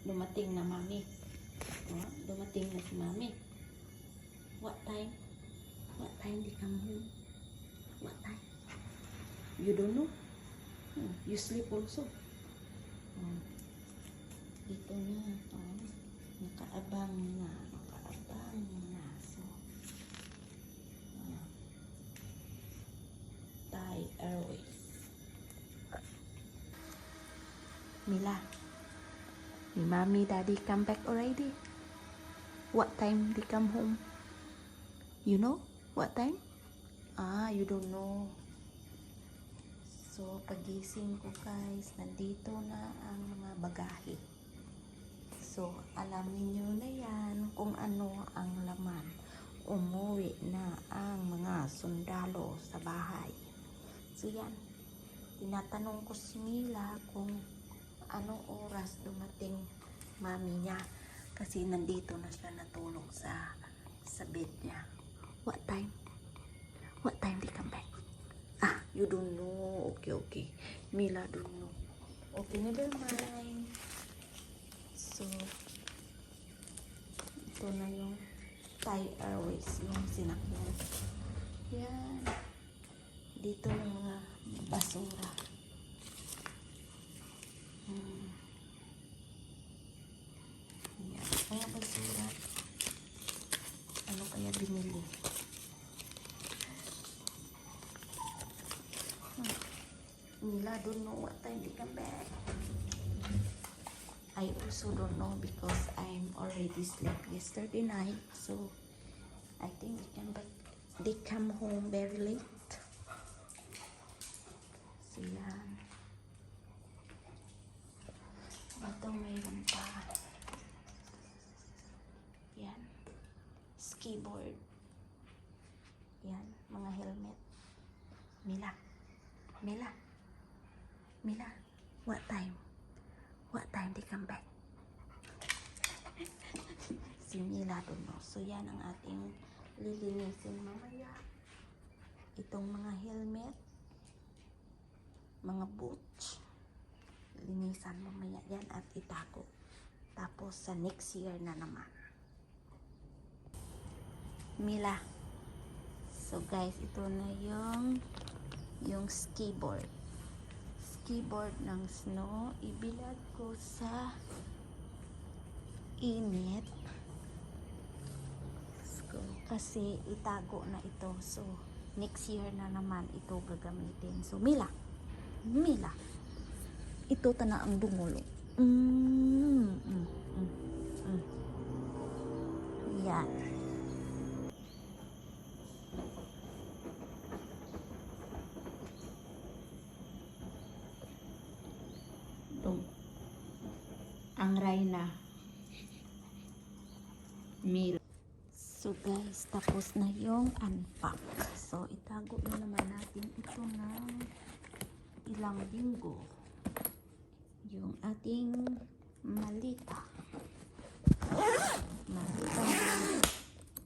dumating na mami. Dumating na si mami. What time? What time they come home? What time? You don't know? You sleep also. Dito na. Nakaabang na. So, Thai Airways. Mila, did mommy, daddy come back already? What time they come home? You know? What time? You don't know. So, pagising ko guys, nandito na ang mga bagahe. So, alam niyo na yan kung ano ang laman. Umuwi na ang mga sundalo sa bahay. So, yan. Tinatanong ko si Mila kung anong oras dumating mami niya. Kasi nandito na siya natulog sa bed niya. What time? What time they come back? You don't know. Okay. Mila don't know. Okay, never mind. So, ito na yung Thai Airways, yung sinakyan. Yan. Dito yung mga basura. Yan. Mga basura. Ano kaya binili? Mila don't know what time they come back. I also don't know because I'm already slept yesterday night. So, I think they come home very late. So, yan. Ito mayroon pa. Yan. Ski board. Yan. Mga helmet. Mila, what time? What time they come back? Si Mila don't know. So, yan ang ating lilinisin mamaya. Itong mga helmet, mga boots, linisan mamaya yan at itago. Tapos, sa next year na naman. Mila. So, guys, ito na yung ski board. Keyboard ng snow, ibilad ko sa init kasi itago na ito. So, next year na naman ito gagamitin. So, Mila, ito tana ang dungol. Yan. Ang Rayna Mila. So guys, tapos na yung unpack. So itago na naman natin ito ng ilang linggo. Yung ating malita.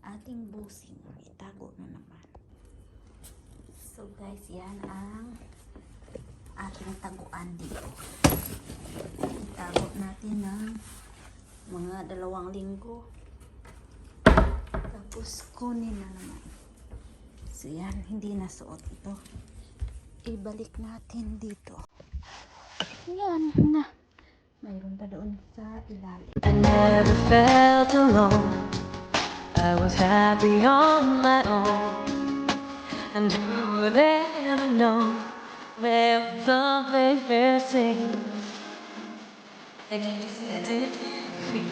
Ating busing. Itago na naman. So guys, yan ang ating taguan dito. Itago natin ng mga 2 linggo. Tapos kunin na naman. So yan, hindi na suot ito. Ibalik natin dito. Yan na. Mayroon pa doon sa ilalim. I never felt alone. I was happy on my own. And who would ever know where something missing? I guess it feel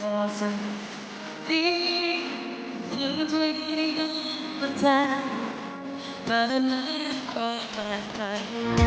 awesome. Things waiting all the time, but I never caught my time.